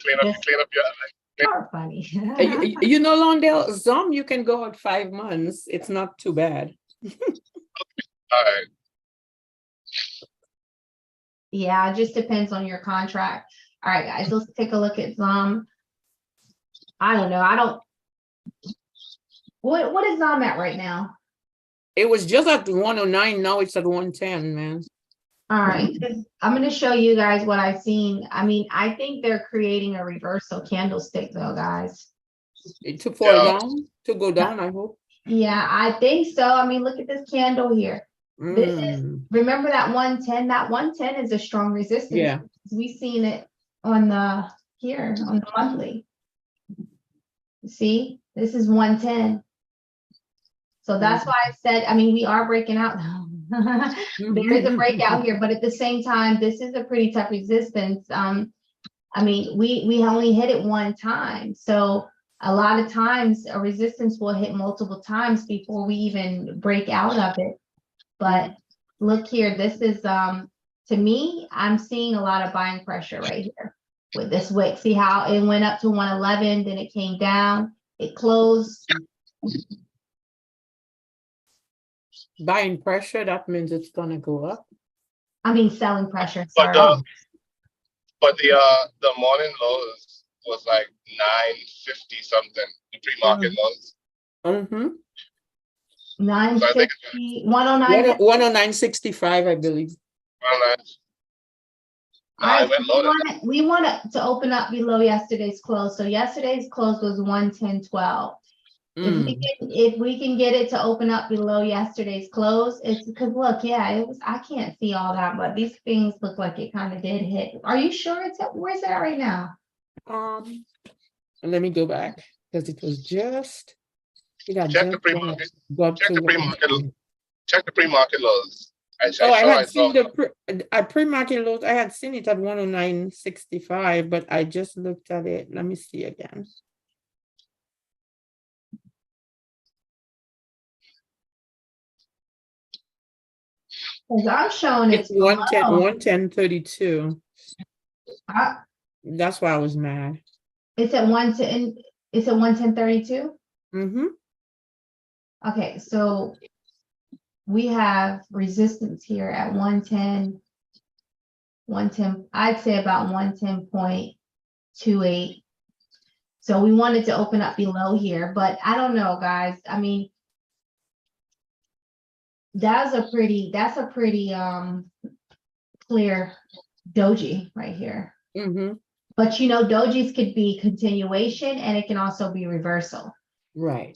clean up your. You're funny. You know, Londell, Zoom, you can go out 5 months. It's not too bad. All right. Yeah, it just depends on your contract. All right, guys, let's take a look at Zom. I don't know. What is Zom at right now? It was just at 109. Now it's at 110, man. All right, I'm going to show you guys what I've seen. I mean, I think they're creating a reversal candlestick though, guys. To fall down, to go down, I hope. Yeah, I think so. I mean, look at this candle here. This is, remember that 110? That 110 is a strong resistance. Yeah. We've seen it on the here on the monthly. See, this is 110. So that's why I said, I mean, we are breaking out now. There is a breakout here, but at the same time, this is a pretty tough resistance. I mean, we only hit it one time. So a lot of times a resistance will hit multiple times before we even break out of it. But look here, this is to me, I'm seeing a lot of buying pressure right here with this wick. See how it went up to 111, then it came down, it closed. Buying pressure, that means it's gonna go up. I mean selling pressure. But Sorry. the morning lows was like 950 something. The pre-market lows. 950, 109. 109.65, I believe. All right, we want it to open up below yesterday's close. So yesterday's close was 110.12. If we can get it to open up below yesterday's close, it's because look, yeah, it was. I can't see all that, but these things look like it kind of did hit. Are you sure it's at? Where's that right now? Let me go back because it was just. Check the pre-market. Check the pre-market lows. I had seen the pre-market lows. I had seen it at 109.65, but I just looked at it. Let me see again. Because I'm showing it's 110.32. That's why I was mad. It's at 110. It's at 110.32. Okay, so we have resistance here at 110. I'd say about 110.28. So we wanted to open up below here, but I don't know, guys. I mean, that's a pretty clear doji right here. But you know, dojis could be continuation and it can also be reversal. Right.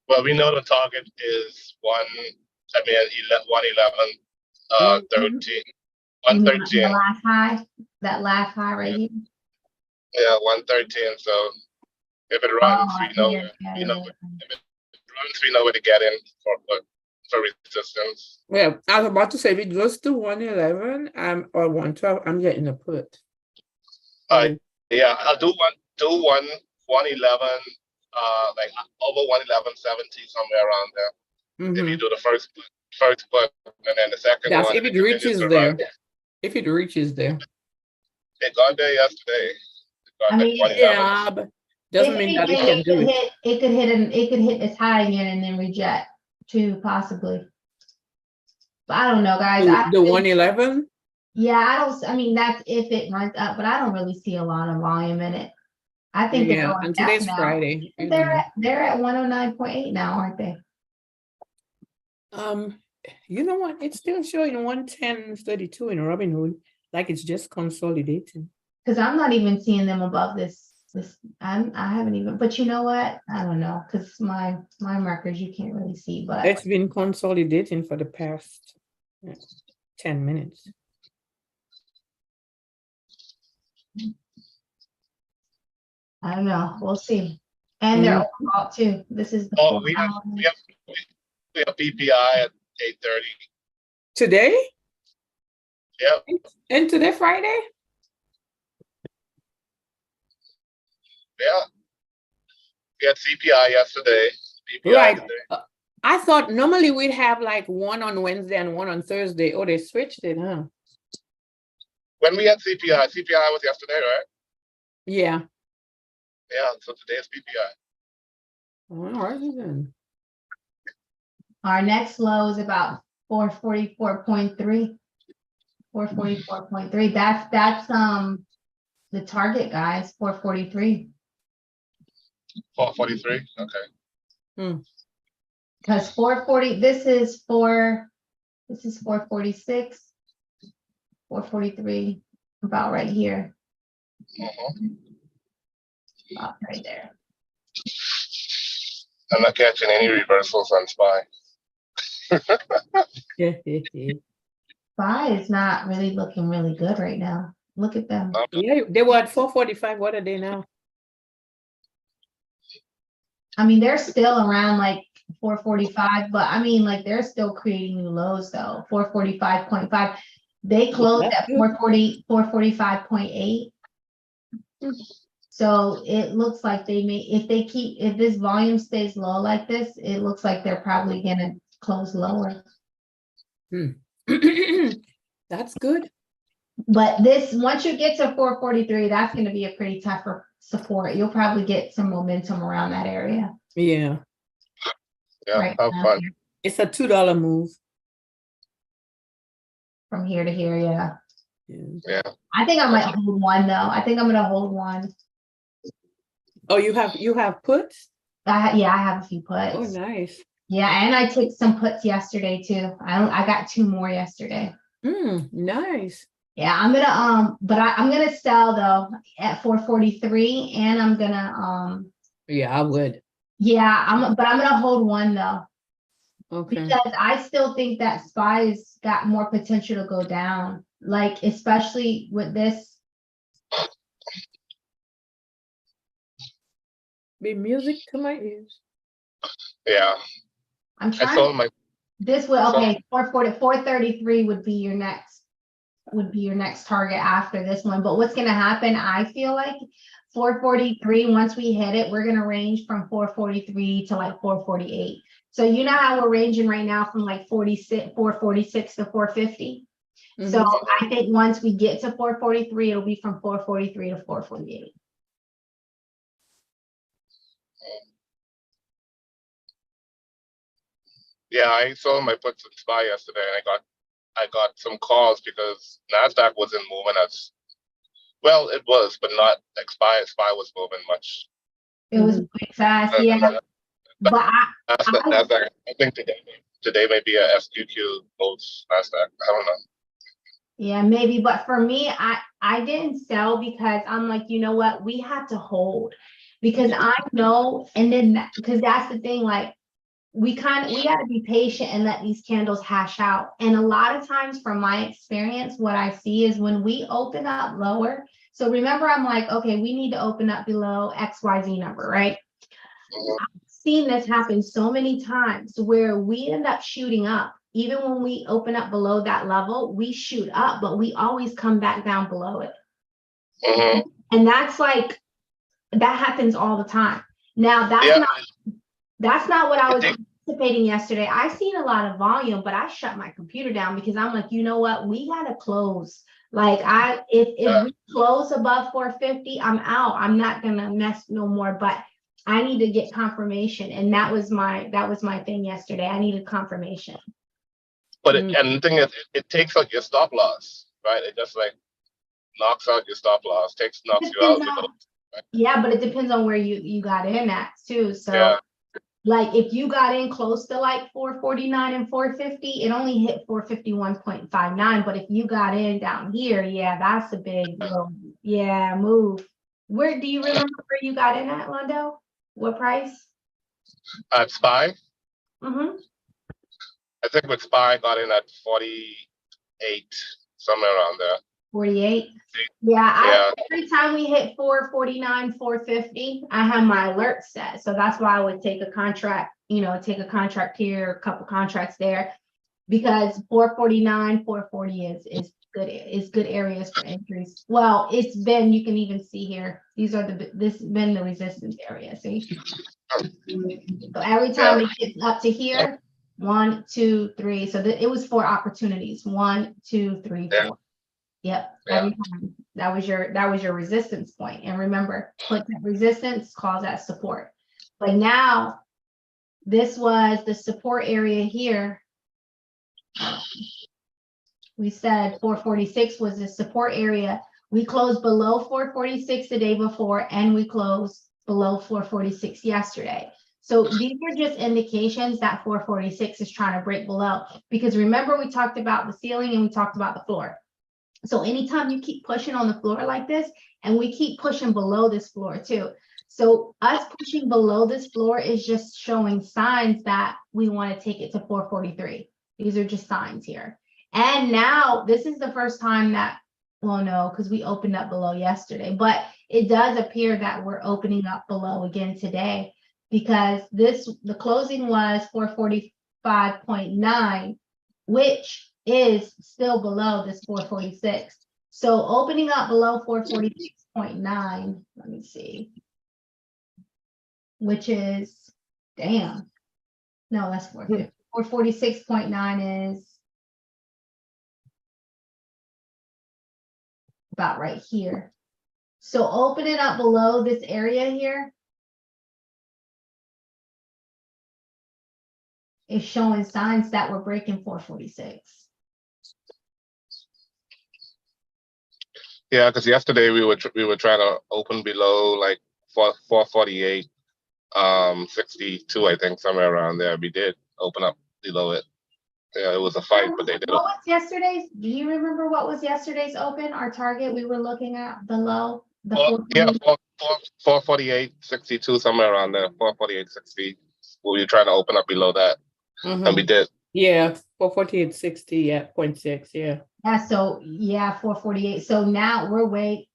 Well, we know the target is 111, 13, 113. The last high, that last high right here. Yeah, 113. So if it runs, we know, if it runs, we know where to get in for resistance. Yeah, I was about to say if it goes to 111 or 112, I'm getting a put. Yeah, I'll do 111. Like over 111.70, somewhere around there. If you do the first put and then the second one. If it reaches there. If it reaches there. It got there yesterday. I mean, yeah, but doesn't mean that it can do it. It could hit this high again and then reject too, possibly. But I don't know, guys. The 111? Yeah, I mean that's if it runs up, but I don't really see a lot of volume in it. I think they're going and today's now. Friday. They're at 109.8 now, aren't they? You know what? It's still showing 110.32 in Robinhood, like it's just consolidating. Because I'm not even seeing them above this. I haven't even. But you know what? I don't know because my markers you can't really see. But it's been consolidating for the past 10 minutes. I don't know. We'll see. And they're overall too. This is the we have PPI at 8:30 today. Yep. And today Friday. Yeah. We had CPI yesterday. PPI right. Today. I thought normally we'd have like one on Wednesday and one on Thursday. Oh, they switched it, huh? when we had CPI, CPI was yesterday, right? Yeah. Yeah, so today is PPI. All right then. Our next low is about 444.3. 444.3. That's the target, guys. 443. 443. Okay. Because 440. This is 446. 443. About right here. About right there. I'm not catching any reversals on SPY. SPY is not really looking really good right now. Look at them. Yeah, they were at 445. What are they now? I mean, they're still around like 445, but I mean, like they're still creating new lows though. 445.5. They closed at 440, 445.8. So it looks like they may, if this volume stays low like this, it looks like they're probably gonna close lower. That's good. But this, once you get to 443, that's gonna be a pretty tough support. You'll probably get some momentum around that area. Yeah. Yeah, Right have fun. It's a $2 move. From here to here, yeah. Yeah. I think I might hold one though. I think I'm gonna hold one. Oh, you have puts? Yeah, I have a few puts. Oh, nice. Yeah, and I took some puts yesterday too. I got 2 more yesterday. Nice. Yeah, I'm gonna but I'm gonna sell though at 443, and I'm gonna Yeah, I would. yeah, but I'm gonna hold one though. Okay. Because I still think that SPY's got more potential to go down. Like especially with this. Be music to my ears. Yeah. I'm trying. I sold my. This would, okay, 433 would be your next target after this one. But what's gonna happen, I feel like 443, once we hit it, we're gonna range from 443 to like 448. So you know how we're ranging right now from like 446 to 450. So I think once we get to 443, it'll be from 443 to 448. Yeah, I sold my puts in SPY yesterday, and I got some calls because NASDAQ wasn't moving as well. It was, but not like SPY. SPY was moving much. It was moving fast, yeah. But NASDAQ, I think today may be a SQQ post NASDAQ. I don't know. Yeah, maybe, but for me, I didn't sell because I'm like, you know what, we have to hold because I know, and then because that's the thing, like we got to be patient and let these candles hash out. And a lot of times from my experience, what I see is when we open up lower. So remember, I'm like, okay, we need to open up below XYZ number, right? I've seen this happen so many times where we end up shooting up. Even when we open up below that level, we shoot up, but we always come back down below it. And that's like, that happens all the time. Now, that's not what I was anticipating yesterday. I seen a lot of volume, but I shut my computer down because I'm like, you know what? We got to close. Like if we close above 450, I'm out. I'm not going to mess no more, but I need to get confirmation. And that was my thing yesterday. I needed confirmation. But and the thing is, it takes out your stop loss, right? It just like knocks out your stop loss, knocks you out. Right? Yeah, but it depends on where you got in at too. So like if you got in close to like 449 and 450, it only hit 451.59. But if you got in down here, yeah, that's a big move. Where do you remember where you got in at, Londo? What price? At SPY? I think with SPY got in at 48, somewhere around there. 48. Yeah. Every time we hit 449, 450, I have my alert set. So that's why I would take a contract, take a contract here, a couple contracts there, because 449, 440 is good areas for entries. Well, it's been, you can even see here, this has been the resistance area. See? So every time it gets up to here, 1, 2, 3. So it was 4 opportunities. 1, 2, 3, 4. Yep. Yeah. Every time. That was your resistance point. And remember, click that resistance, calls that support. But now this was the support area here. We said 446 was the support area. We closed below 446 the day before, and we closed below 446 yesterday. So these are just indications that 446 is trying to break below, because remember we talked about the ceiling and we talked about the floor. So anytime you keep pushing on the floor like this, and we keep pushing below this floor too. So us pushing below this floor is just showing signs that we want to take it to 443. These are just signs here. And now this is the first time that, well, no, because we opened up below yesterday, but it does appear that we're opening up below again today, because the closing was 445.9, which is still below this 446. So opening up below 446.9, let me see, which is, damn, no, that's 450. 446.9 is about right here. So open it up below this area here is showing signs that we're breaking 446. Yeah, because yesterday we were trying to open below like 448, 62, I think, somewhere around there. We did open up below it. Yeah, it was a fight, but they did. What was yesterday's? Do you remember what was yesterday's open? Our target we were looking at below the 448.62, somewhere around there. 448.60. We were trying to open up below that, and we did. Yeah, 448.60, yeah, 0.6, yeah. Yeah, so yeah, 448. So now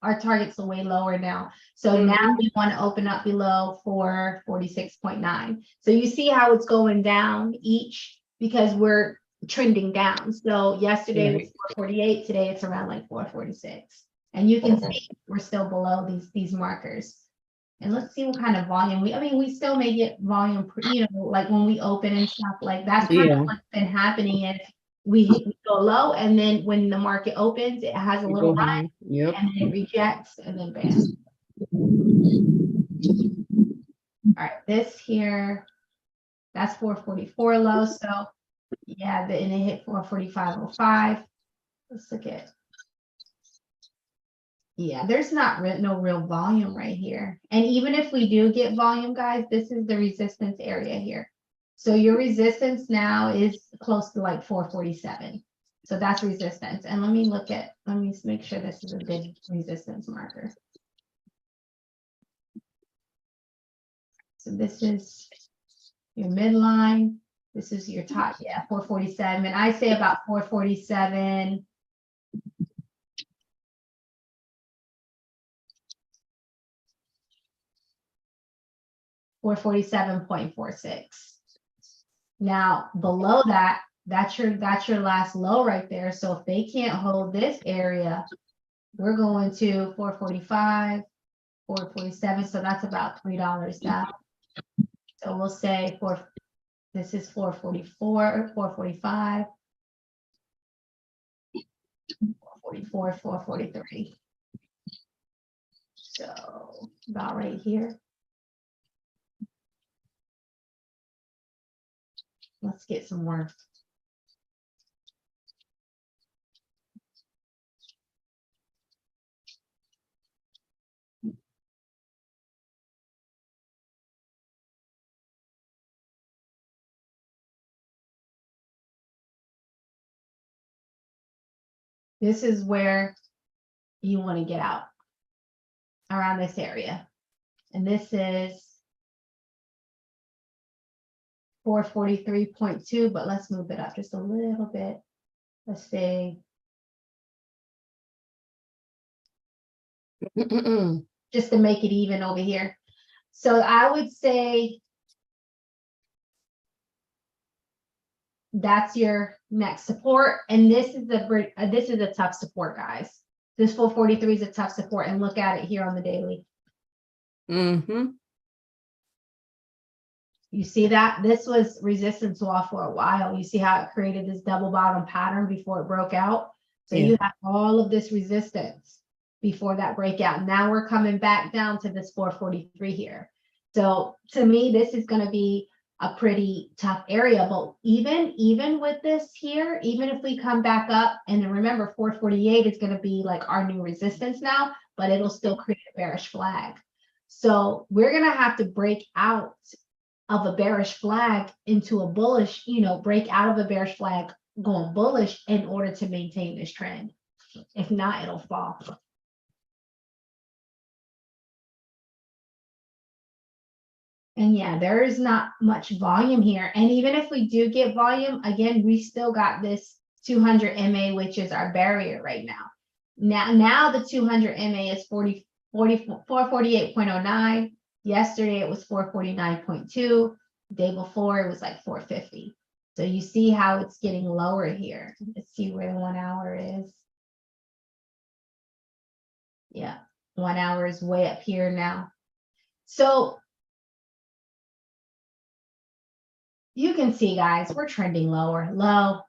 our targets are way lower now. So now we want to open up below 446.9. So you see how it's going down each, because we're trending down. So yesterday was 448, today it's around like 446. And you can see we're still below these markers. And let's see what kind of volume we still may get volume, like when we open and stuff, like that's kind of what's been happening. Is we go low, and then when the market opens, it has a little run, and then it rejects, and then bam. All right, this here, that's 444 low. So yeah, and it hit 445.05. Let's look at. Yeah, there's no real volume right here. And even if we do get volume, guys, this is the resistance area here. So your resistance now is close to like 447. So that's resistance. And let me make sure this is a good resistance marker. So this is your midline. This is your top, 447. And I say about 447. $447.46. Now below that, that's your last low right there. So if they can't hold this area, we're going to 445, 447. So that's about $3 down. So we'll say this is 444, 445, 444, 443. So about right here. Let's get some more. This is where you want to get out, around this area. And this is 443.2, but let's move it up just a little bit. Let's say just to make it even over here. So I would say that's your next support, and this is a tough support, guys. This 443 is a tough support, and look at it here on the daily. You see that this was resistance wall for a while. You see how it created this double bottom pattern before it broke out. So you have all of this resistance before that breakout. Now we're coming back down to this 443 here. So to me, this is going to be a pretty tough area, but even with this here, even if we come back up, and then remember 448 is going to be like our new resistance now, but it'll still create a bearish flag. So we're going to have to break out of a bearish flag into a bullish, break out of a bearish flag going bullish in order to maintain this trend. If not, it'll fall. And yeah, there is not much volume here. And even if we do get volume, again, we still got this 200 MA, which is our barrier right now. Now the 200 MA is 448.09. Yesterday it was 449.2. Day before it was like 450. So you see how it's getting lower here. Let's see where the 1 hour is. Yeah, 1 hour is way up here now. So you can see, guys, we're trending lower, low.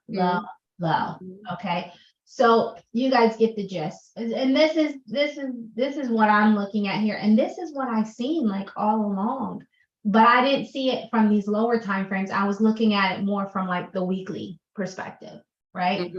Okay, so you guys get the gist, and this is what I'm looking at here, and this is what I've seen like all along, but I didn't see it from these lower time frames. I was looking at it more from like the weekly perspective, right?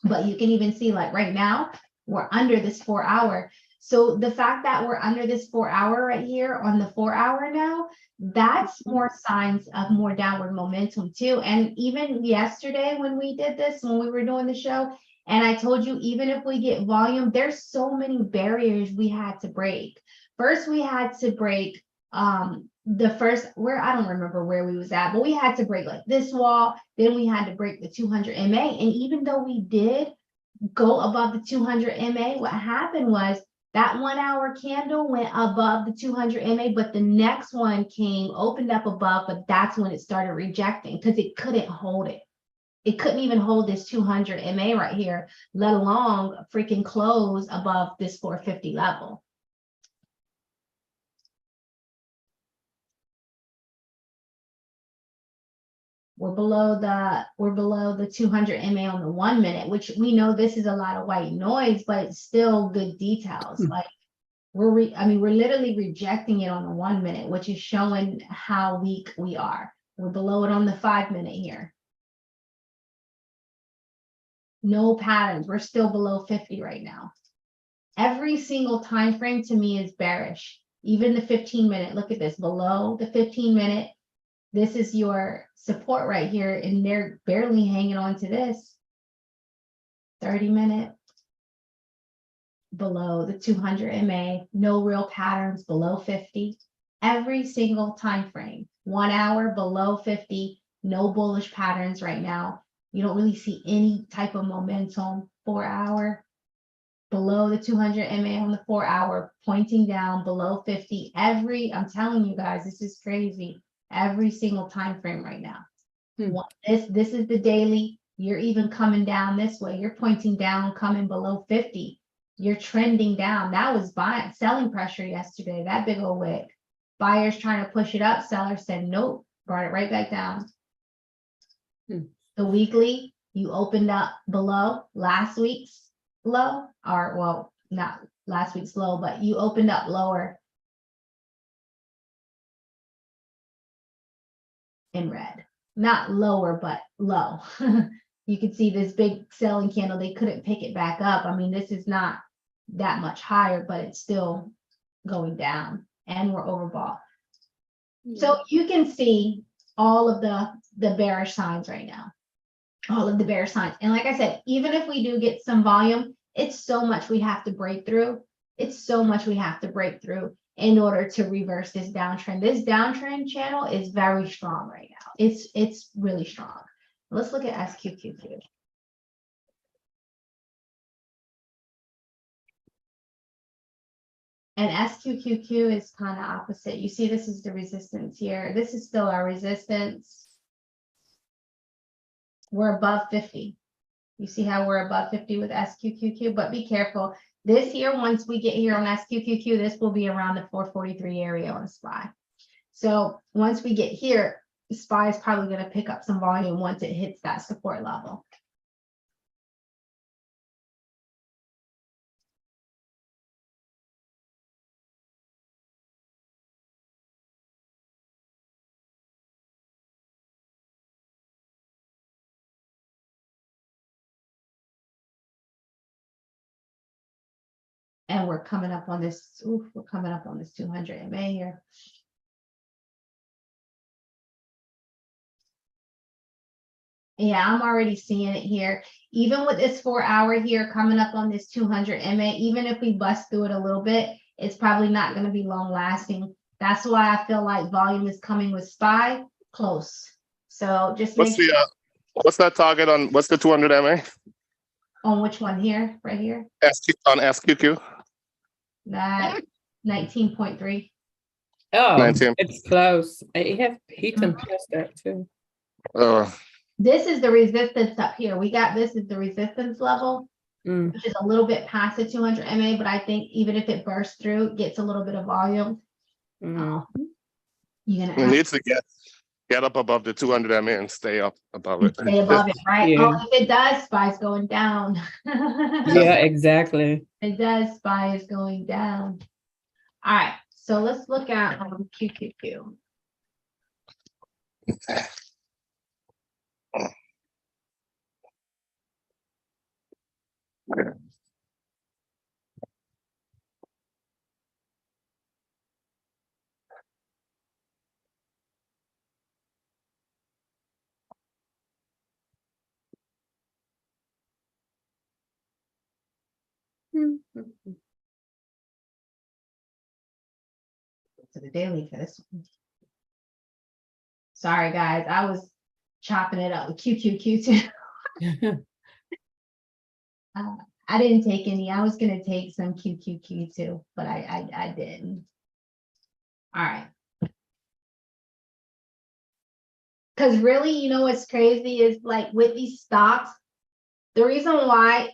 But you can even see like right now we're under this 4 hour. So the fact that we're under this 4 hour right here on the 4 hour now, that's more signs of more downward momentum too. And even yesterday when we did this, when we were doing the show, and I told you, even if we get volume, there's so many barriers we had to break. First, we had to break the first, where I don't remember where we was at, but we had to break like this wall. Then we had to break the 200 MA. And even though we did go above the 200 MA, what happened was that 1 hour candle went above the 200 MA, but the next one came, opened up above, but that's when it started rejecting because it couldn't hold it. It couldn't even hold this 200 MA right here, let alone freaking close above this 450 level. We're below the 200 MA on the 1 minute, which we know this is a lot of white noise, but it's still good details. Like we're literally rejecting it on the 1 minute, which is showing how weak we are. We're below it on the 5 minute here. No patterns. We're still below 50 right now. Every single time frame to me is bearish. Even the 15 minute. Look at this. Below the 15 minute. This is your support right here, and they're barely hanging on to this. 30 minute. Below the 200 MA. No real patterns. Below 50. Every single time frame. 1 hour below 50. No bullish patterns right now. You don't really see any type of momentum. 4 hour. Below the 200 MA on the 4 hour. Pointing down below 50. I'm telling you guys, this is crazy. Every single time frame right now. This is the daily. You're even coming down this way. You're pointing down, coming below 50. You're trending down. That was selling pressure yesterday. That big old wick. Buyers trying to push it up. Sellers said nope. Brought it right back down. The weekly, you opened up below last week's low, or well, not last week's low, but you opened up lower in red. Not lower, but low. You can see this big selling candle. They couldn't pick it back up. I mean, this is not that much higher, but it's still going down, and we're overbought. So you can see all of the bearish signs right now. All of the bearish signs. And like I said, even if we do get some volume, it's so much we have to break through. It's so much we have to break through in order to reverse this downtrend. This downtrend channel is very strong right now. It's really strong. Let's look at SQQQ. And SQQQ is kind of opposite. You see, this is the resistance here. This is still our resistance. We're above 50. You see how we're above 50 with SQQQ, but be careful. This here, once we get here on SQQQ, this will be around the 443 area on SPY. So once we get here, SPY is probably going to pick up some volume once it hits that support level. And we're coming up on this, we're coming up on this 200 MA here. Yeah, I'm already seeing it here. Even with this 4 hour here coming up on this 200 MA, even if we bust through it a little bit, it's probably not going to be long lasting. That's why I feel like volume is coming with SPY close. So just make sure. What's that target on, what's the 200 MA? On which one here, right here? On SQQ? That 19.3. Oh, 19. it's close. He can press that too. This is the resistance up here. We got this is the resistance level, which is a little bit past the 200 MA, but I think even if it bursts through, gets a little bit of volume. You're gonna it needs to get up above the 200 MA and stay up above it. stay above it, right? Yeah. Oh, if it does, SPY's going down. Yeah, exactly. It does, SPY is going down. All right, so let's look at QQQ. To the daily for this one. Sorry, guys, I was chopping it up with QQQ too. I didn't take any. I was gonna take some QQQ too, but I didn't. All right. Because really, you know what's crazy is like with these stocks, the reason why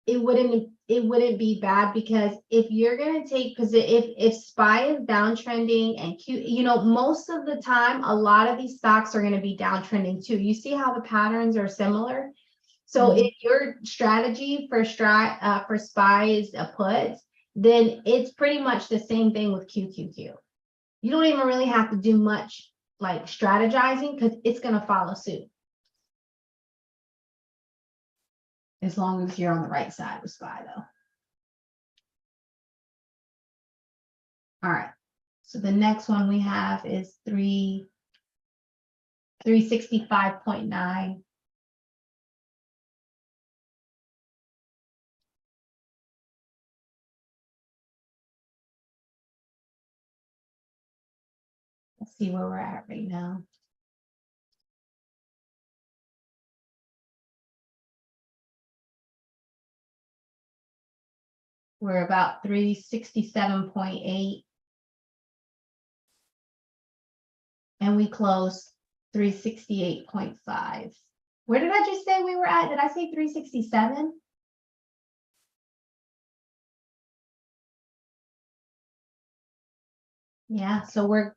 it wouldn't be bad, because if you're gonna take position, if SPY is downtrending and you know, most of the time a lot of these stocks are gonna be downtrending too. You see how the patterns are similar. So if your strategy for SPY is a put, then it's pretty much the same thing with QQQ. You don't even really have to do much like strategizing because it's going to follow suit. As long as you're on the right side with SPY though. All right. So the next one we have is 365.9. Let's see where we're at right now. We're about 367.8. And we closed 368.5. Where did I just say we were at? Did I say 367? Yeah, so we're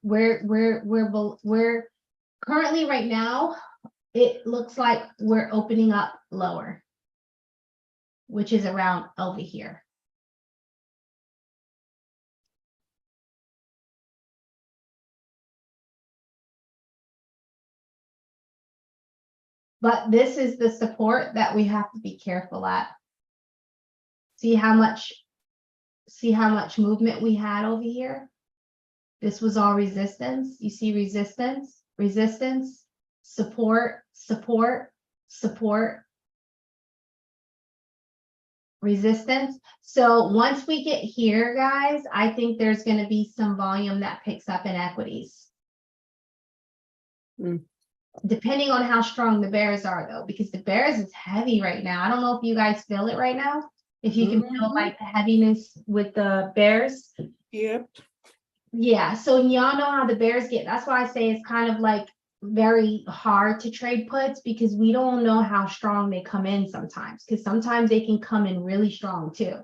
currently right now, it looks like we're opening up lower, which is around over here. But this is the support that we have to be careful at. See how much movement we had over here? This was all resistance. You see resistance, resistance, support, support, support, resistance. So once we get here, guys, I think there's going to be some volume that picks up in equities. Depending on how strong the bears are though, because the bears is heavy right now. I don't know if you guys feel it right now. If you can feel like the heaviness with the bears. Yep. Yeah, so y'all know how the bears get. That's why I say it's kind of like very hard to trade puts, because we don't know how strong they come in sometimes, because sometimes they can come in really strong too.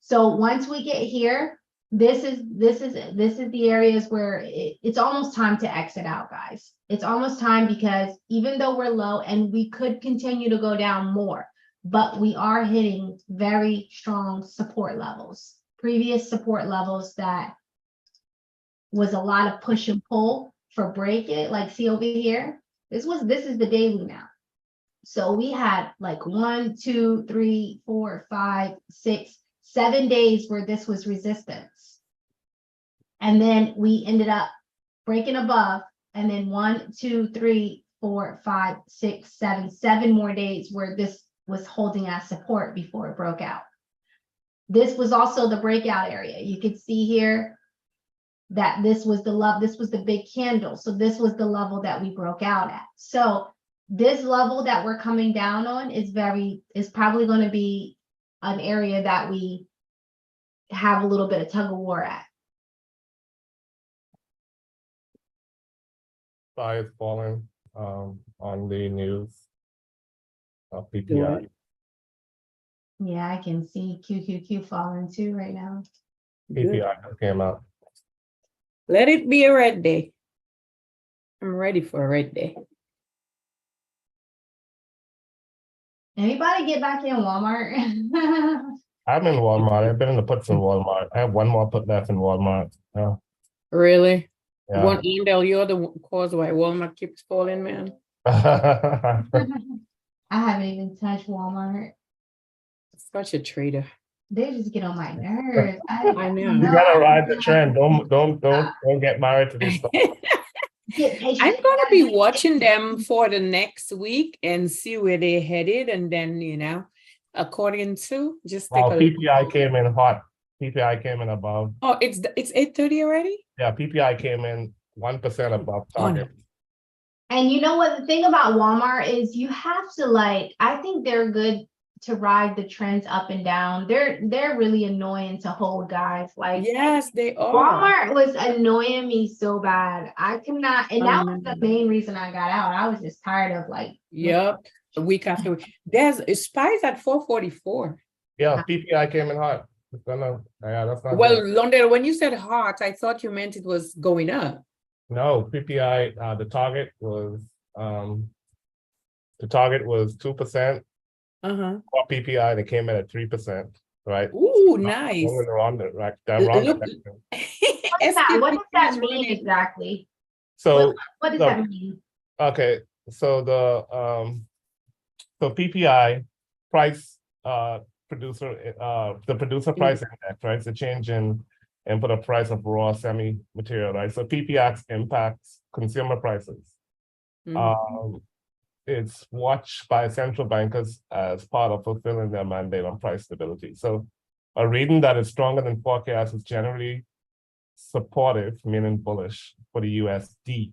So once we get here, this is the areas where it's almost time to exit out, guys. It's almost time, because even though we're low and we could continue to go down more, but we are hitting very strong support levels, previous support levels that was a lot of push and pull for break it. Like see over here, this is the daily now. So we had like 1, 2, 3, 4, 5, 6, 7 days where this was resistance. And then we ended up breaking above, and then 1, 2, 3, 4, 5, 6, 7 more days where this was holding as support before it broke out. This was also the breakout area. You could see here that this was the big candle. So this was the level that we broke out at. So this level that we're coming down on is probably going to be an area that we have a little bit of tug of war at. SPY is falling on the news of PPI. Yeah, I can see QQQ falling too right now. PPI just came out. Let it be a red day. I'm ready for a red day. Anybody get back in Walmart? I'm in Walmart. I've been in the puts in Walmart. I have one more put left in Walmart. Yeah. Really? Yeah. One Endel, you're the cause why Walmart keeps falling, man. I haven't even touched Walmart. Such a trader. They just get on my nerves. I know. You gotta ride the trend. Don't get married to this stuff. I'm gonna be watching them for the next week and see where they're headed, and then according to just take Wow, a look. PPI came in hot. PPI came in above. Oh, it's 8:30 already? Yeah, PPI came in 1% above target. And you know what the thing about Walmart is, you have to I think they're good to ride the trends up and down. They're really annoying to hold, guys. Yes, they are. Walmart was annoying me so bad. I could not, and that was the main reason I got out. I was just tired of Yep. A week after week. There's SPY's at 444. Yeah, PPI came in hot. That's not Well, good. London, when you said hot, I thought you meant it was going up. No, PPI, the target was 2%. For PPI, they came in at 3%, right? Ooh, nice. Right? Look, what does that mean exactly? So what does that mean? Okay, so the PPI price the producer price index, right? It's a change in input of price of raw semi material, right? So PPX impacts consumer prices. It's watched by central bankers as part of fulfilling their mandate on price stability. So a reading that is stronger than forecast is generally supportive, meaning bullish for the USD,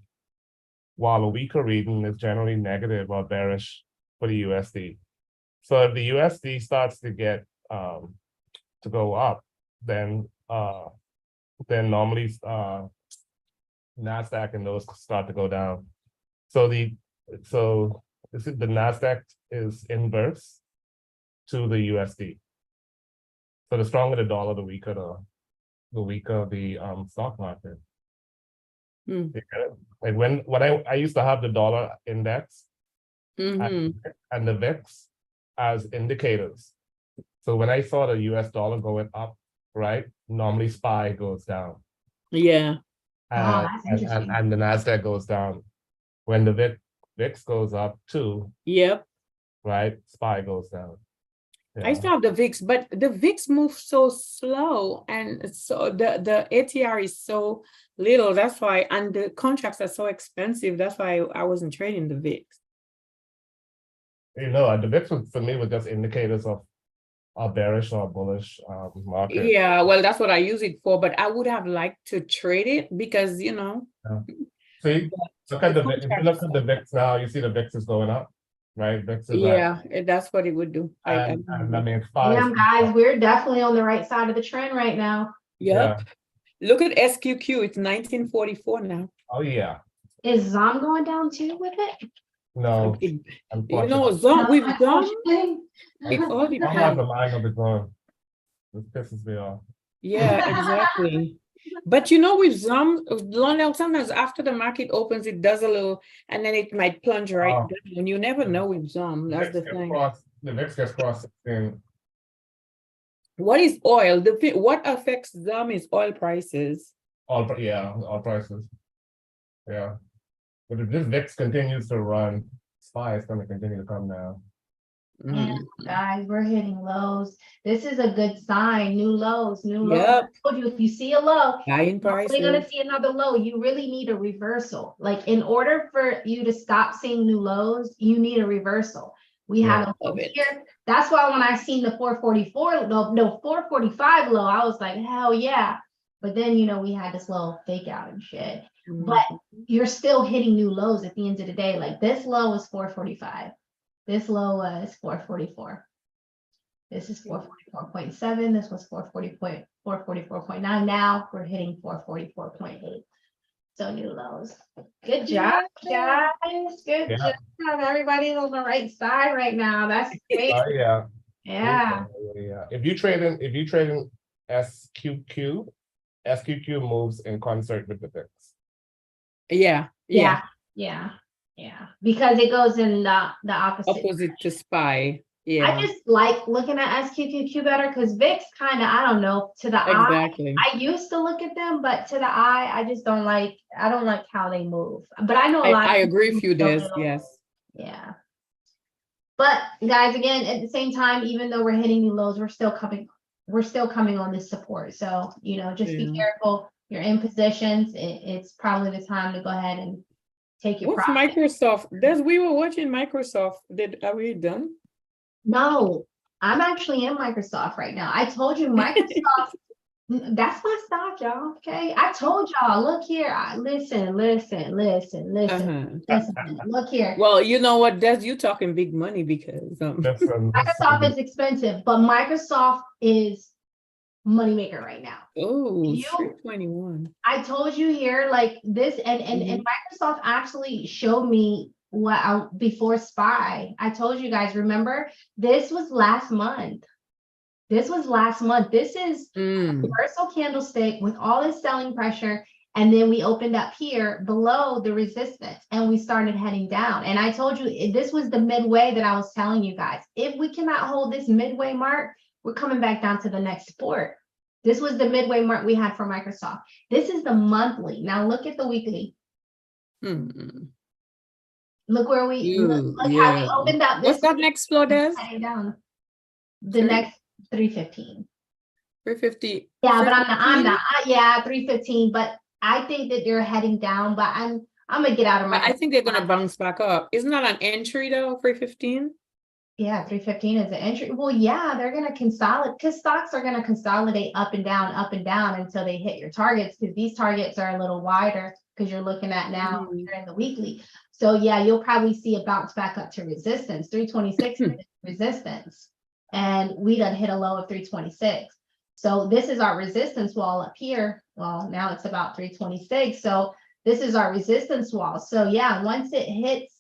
while a weaker reading is generally negative or bearish for the USD. So if the USD starts to get to go up, then normally NASDAQ and those start to go down. So the NASDAQ is inverse to the USD. So the stronger the dollar, the weaker the stock market. Like when I used to have the dollar index and the VIX as indicators. So when I saw the US dollar going up, right, normally SPY goes down. Yeah. And the NASDAQ goes down. When the VIX goes up too, yep, right, SPY goes down. I still have the VIX, but the VIX moves so slow, and so the ATR is so little. That's why, and the contracts are so expensive. That's why I wasn't trading the VIX. The VIX for me was just indicators of a bearish or bullish market. Yeah, well, that's what I use it for. But I would have liked to trade it because Yeah. See, look at if you look at the VIX now, you see the VIX is going up. Right, VIX is that's what it would do. And I mean, damn, guys, we're definitely on the right side of the trend right now. Yep. Yeah. Look at SQQ, it's 1944 now. Oh yeah. Is ZOM going down too with it? No. ZOM, we've done. It all depends. I have the mind of its own. This pisses me off. Yeah, exactly. But with ZOM, sometimes after the market opens, it does a little, and then it might plunge right down. You never know with ZOM. That's the thing. The VIX gets crossed 16. What is oil? What affects ZOM is oil prices. All prices. Yeah. But if this VIX continues to run, SPY is going to continue to come down. And guys, we're hitting lows. This is a good sign. New lows, new lows. Yep. I told you, if you see a low, Buying you're prices. gonna see another low. You really need a reversal. Like, in order for you to stop seeing new lows, you need a reversal. We have a low Love it. here. That's why when I seen the 444, no 445 low, I was like, hell yeah. But then, you know, we had this little fake out and shit. But you're still hitting new lows at the end of the day. Like, this low was 445. This low was 444. This is 444.7. This was 444.9. Now we're hitting 444.8. So new lows. Good job, guys. Good job. Everybody's on the right side right now. That's great. Yeah. Yeah. If you trade in SQQ moves in concert with the VIX. Yeah. Because it goes in the opposite. Opposite to SPY. I Yeah. just like looking at SQQQ better because VIX kind of, I don't know, to the Exactly. eye. I used to look at them, but to the eye, I just don't like, I don't like how they move. But I know a lot. I of agree people with you, don't Des. know. Yes. Yeah. But guys, again, at the same time, even though we're hitting new lows, we're still coming on this support. So, you know, just be careful. You're in positions. It's probably the time to go ahead and take your What's profit. Microsoft? Des, we were watching Microsoft. Are we done? No, I'm actually in Microsoft right now. I told you Microsoft, that's my stock, y'all. Okay. I told y'all, look here. Listen. Look here. Well, you know what, Des, you talking big money because Microsoft is expensive, but Microsoft is moneymaker right now. oh, 321. I told you here, like this, and Microsoft actually showed me what before SPY. I told you guys, remember, this was last month. This is reversal candlestick with all this selling pressure. And then we opened up here below the resistance and we started heading down. And I told you, this was the midway that I was telling you guys. If we cannot hold this midway mark, we're coming back down to the next support. This was the midway mark we had for Microsoft. This is the monthly. Now look at the weekly. Look where we look how we opened up. What's that next floor, Des? Down. The next 315. 350. Yeah, but I'm not. Yeah, 315. But I think that they're heading down. But I'm gonna get out of my. I think they're gonna bounce back up. Isn't that an entry though? 315. Yeah, 315 is the entry. Well, yeah, they're gonna consolidate because stocks are gonna consolidate up and down until they hit your targets. Because these targets are a little wider because you're looking at now you're in the weekly. So yeah, you'll probably see a bounce back up to resistance. 326 is resistance. And we done hit a low of 326. So this is our resistance wall up here. Well, now it's about 326. So this is our resistance wall. So yeah, once it hits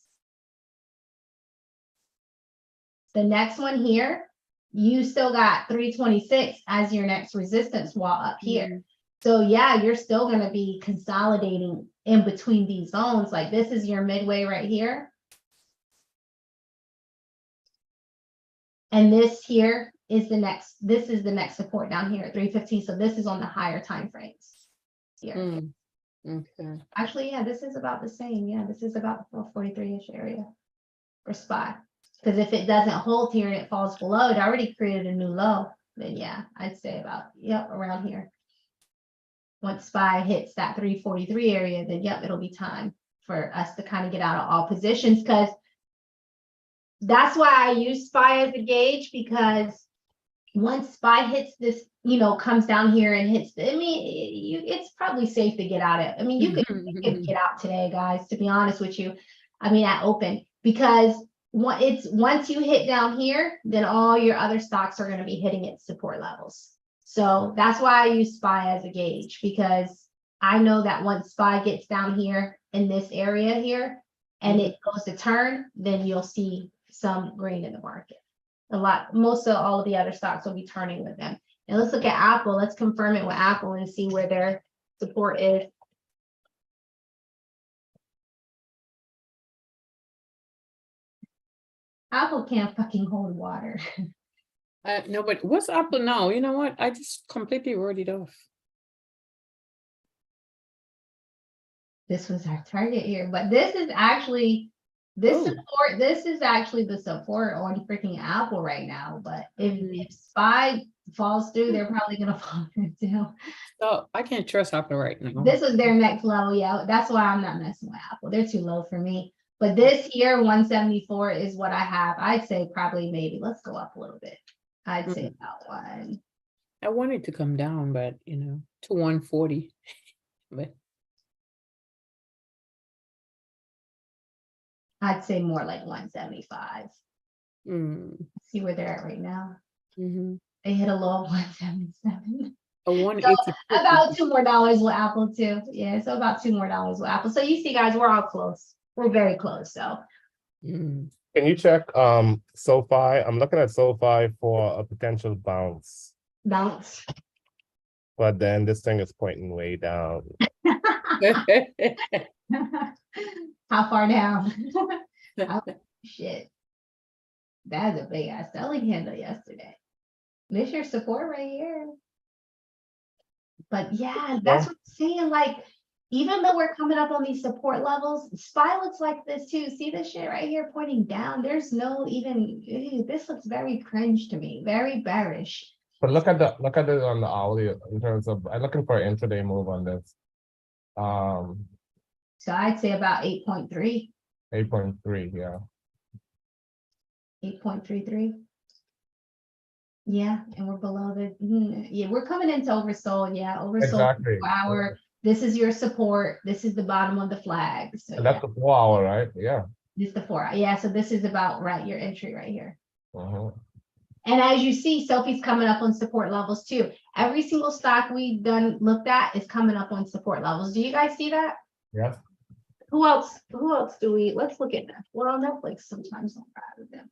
the next one here, you still got 326 as your next resistance wall up here. So yeah, you're still going to be consolidating in between these zones. Like this is your midway right here. And this here is the next support down here at 315. So this is on the higher time frames here. Okay. Actually, yeah, this is about the same. Yeah, this is about the 443-ish area for SPY. Because if it doesn't hold here and it falls below, it already created a new low. Then yeah, I'd say about, around here. Once SPY hits that 343 area, then it'll be time for us to kind of get out of all positions, because that's why I use SPY as a gauge, because once SPY hits this, comes down here and hits, it's probably safe to get out of it. I mean, you could get out today, guys, to be honest with you. I mean, at open, because once you hit down here, then all your other stocks are going to be hitting its support levels. So that's why I use SPY as a gauge, because I know that once SPY gets down here in this area here and it goes to turn, then you'll see some green in the market. Most of all of the other stocks will be turning with them. And let's look at Apple. Let's confirm it with Apple and see where their support is. Apple can't fucking hold water. No, but what's Apple now? You know what? I just completely wrote it off. This was our target here, but this is actually This support, this is actually the support on freaking Apple right now. But if SPY falls through, they're probably gonna fall through too. So I can't trust Apple right now. This is their next level, yeah. That's why I'm not messing with Apple. They're too low for me. But this here, 174 is what I have. I'd say probably maybe let's go up a little bit. I'd say about one. I want it to come down, but you know, to 140. But I'd say more like 175. See where they're at right now. They hit a low of 177. A 180. So about $2 more with Apple too. Yeah, so about $2 more with Apple. So you see, guys, we're all close. We're very close. So can you check SoFi? I'm looking at SoFi for a potential bounce. Bounce. But then this thing is pointing way down. How far down? Oh, shit. That's a big ass selling handle yesterday. This your support right here. But yeah, that's what I'm saying. Like, even though we're coming up on these support levels, SPY looks like this too. See this shit right here pointing down? There's no even, this looks very cringe to me, very bearish. But look at it on the hourly in terms of, I'm looking for an intraday move on this. So I'd say about 8.3. 8.3, yeah. 8.33. Yeah, and we're below the, yeah, we're coming into oversold. Yeah, oversold. Exactly. Hour. This is your support. This is the bottom of the flag. So and that's the 4 hour, right? Yeah. This is the 4 hour. Yeah, so this is about right, your entry right here. And as you see, Sophie's coming up on support levels too. Every single stock we've looked at is coming up on support levels. Do you guys see that? Yeah. Who else do we, let's look at Netflix. We're on Netflix sometimes.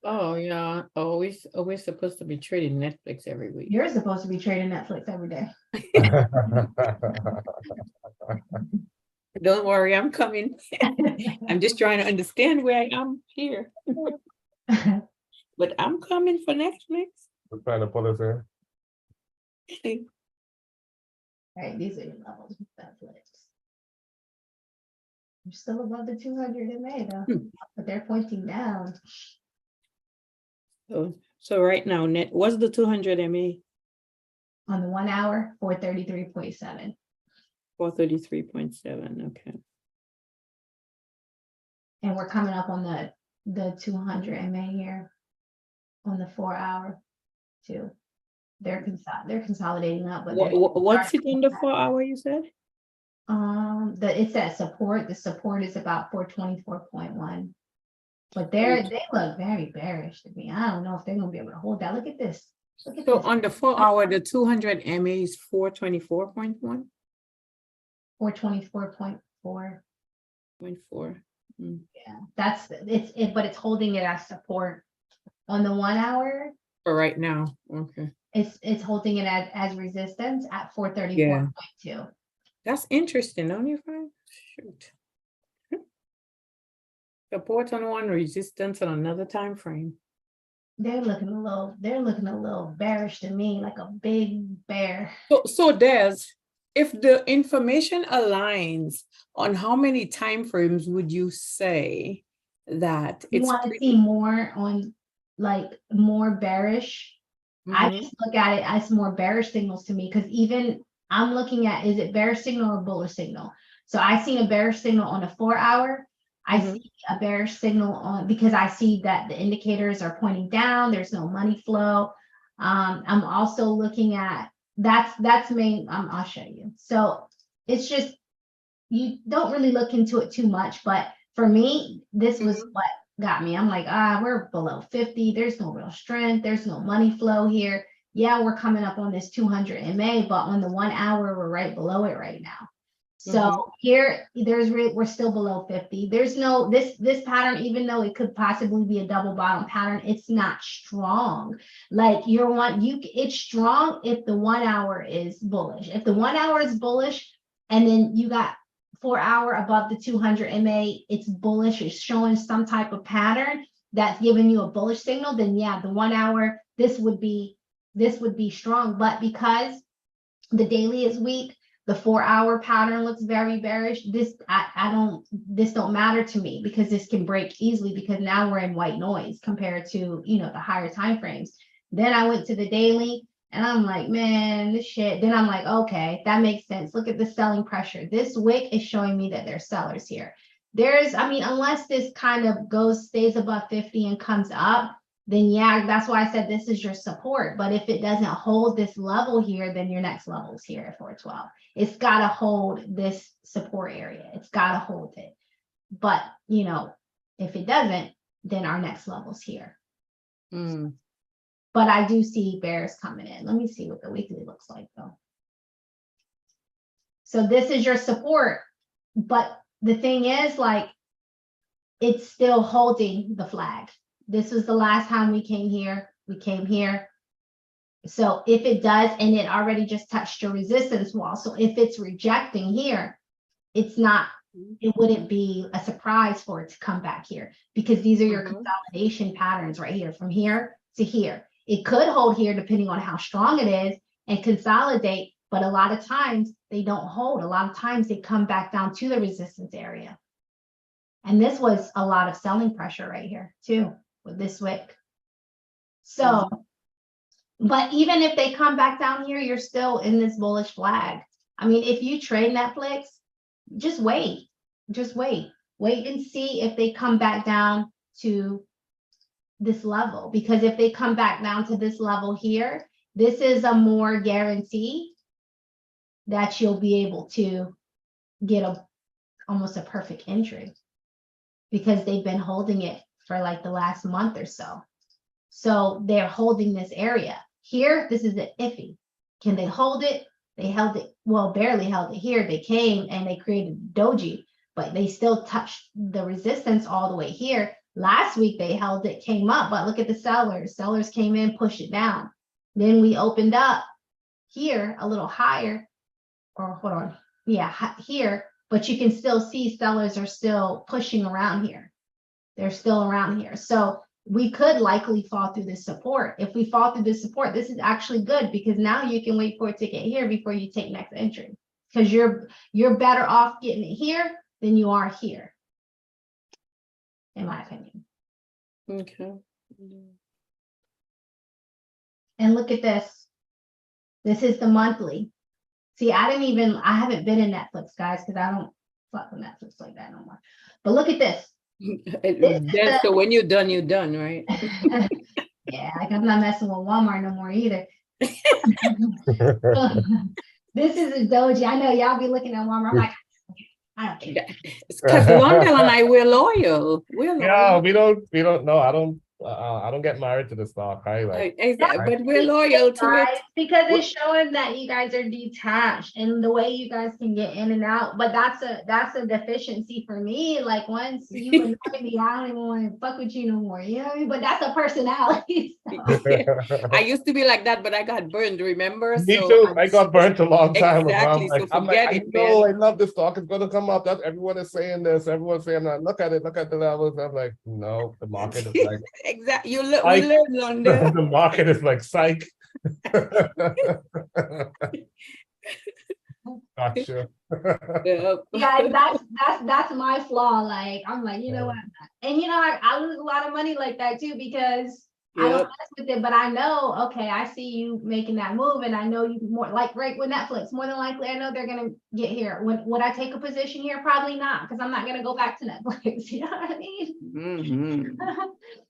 Oh yeah, always supposed to be trading Netflix every week. You're supposed to be trading Netflix every day. Don't worry, I'm coming. I'm just trying to understand where I am here. But I'm coming for Netflix. We're trying to pull us in. Right, these are your levels with Netflix. You're still above the 200 in May though, but they're pointing down. So right now, what's the 200 MA? On the 1 hour, 433.7. 433.7, okay. And we're coming up on the 200 MA here on the 4 hour too. They're consolidating up, but what's it in the 4 hour you said? It's that support. The support is about 424.1. But they look very bearish to me. I don't know if they're gonna be able to hold that. Look at this. So on the 4 hour, the 200 MA is 424.1. 424.4. 0.4. Yeah, that's it, but it's holding it as support. On the 1 hour. For right now, okay. It's holding it as resistance at 434.2. That's interesting, don't you find? Shoot. Support on one, resistance on another time frame. They're looking a little bearish to me, like a big bear. So there's, if the information aligns on how many time frames would you say that you want to see more on, like, more bearish? I just look at it as more bearish signals to me, because even I'm looking at, is it bearish signal or bullish signal? So I seen a bearish signal on a 4 hour. I see a bearish signal on, because I see that the indicators are pointing down. There's no money flow. I'm also looking at, that's main, I'll show you. So it's just, you don't really look into it too much, but for me, this was what got me. I'm like, we're below 50. There's no real strength. There's no money flow here. Yeah, we're coming up on this 200 MA, but on the 1 hour, we're right below it right now. So here, we're still below 50. There's no, this pattern, even though it could possibly be a double bottom pattern, it's not strong. Like it's strong if the 1 hour is bullish. If the 1 hour is bullish, and then you got 4 hour above the 200 MA, it's bullish, it's showing some type of pattern that's giving you a bullish signal, then yeah, the 1 hour, this would be strong. But because the daily is weak, The 4-hour pattern looks very bearish. This this don't matter to me because this can break easily because now we're in white noise compared to, you know, the higher time frames. Then I went to the daily and I'm like, man, this shit. Then I'm like, okay, that makes sense. Look at the selling pressure. This wick is showing me that there's sellers here. I mean, unless this kind of stays above 50 and comes up, then yeah, that's why I said this is your support. But if it doesn't hold this level here, then your next level is here at 412. It's got to hold this support area. It's got to hold it. But, you know, if it doesn't, then our next level's here. But I do see bears coming in. Let me see what the weekly looks like, though. So this is your support. But the thing is, like, it's still holding the flag. This was the last time we came here. We came here. So if it does, and it already just touched your resistance wall. So if it's rejecting here, it wouldn't be a surprise for it to come back here because these are your consolidation patterns right here from here to here. It could hold here depending on how strong it is and consolidate, but a lot of times they don't hold. A lot of times they come back down to the resistance area. And this was a lot of selling pressure right here too with this wick. So, but even if they come back down here, you're still in this bullish flag. I mean, if you trade Netflix, just wait. Just wait. Wait and see if they come back down to this level. Because if they come back down to this level here, this is a more guarantee that you'll be able to get almost a perfect entry because they've been holding it for like the last month or so. So they're holding this area. Here, this is the iffy. Can they hold it? They held it, well, barely held it here. They came and they created doji, but they still touched the resistance all the way here. Last week they held it, came up, but look at the sellers. Sellers came in, pushed it down. Then we opened up here a little higher, or hold on, yeah, here, but you can still see sellers are still pushing around here. They're still around here. So we could likely fall through this support. If we fall through this support, this is actually good because now you can wait for it to get here before you take next entry because you're better off getting it here than you are here, in my opinion. Okay. And look at this. This is the monthly. See, I haven't been in Netflix, guys, because I don't fuck with Netflix like that no more. But look at this. So when you're done, right? Yeah, like I'm not messing with Walmart no more either. This is a doji. I know y'all be looking at Walmart. I'm like, I don't care. It's because Londell and I, we're loyal. Yeah, we don't know. I don't get married to the stock. Exactly, but we're loyal to it because it's showing that you guys are detached and the way you guys can get in and out. But that's a deficiency for me. Like once you annoy me, I don't even want to fuck with you no more. You know what I mean? But that's a personality. So. I used to be like that, but I got burned. Remember? Me too. I got burnt a long time ago. Exactly. I love this stock. It's gonna come up. Everyone is saying this. Everyone's saying that. Look at it. Look at the levels. I'm like, no, the market is like. Exactly. We learn, Londell. The market is like psych. Gotcha. Yeah, that's my flaw. Like I'm like, you know what? And you know, I lose a lot of money like that too because I don't mess with it, but I know, okay, I see you making that move, and I know you more like right with Netflix. More than likely, I know they're gonna get here. Would I take a position here? Probably not, because I'm not gonna go back to Netflix. You know what I mean?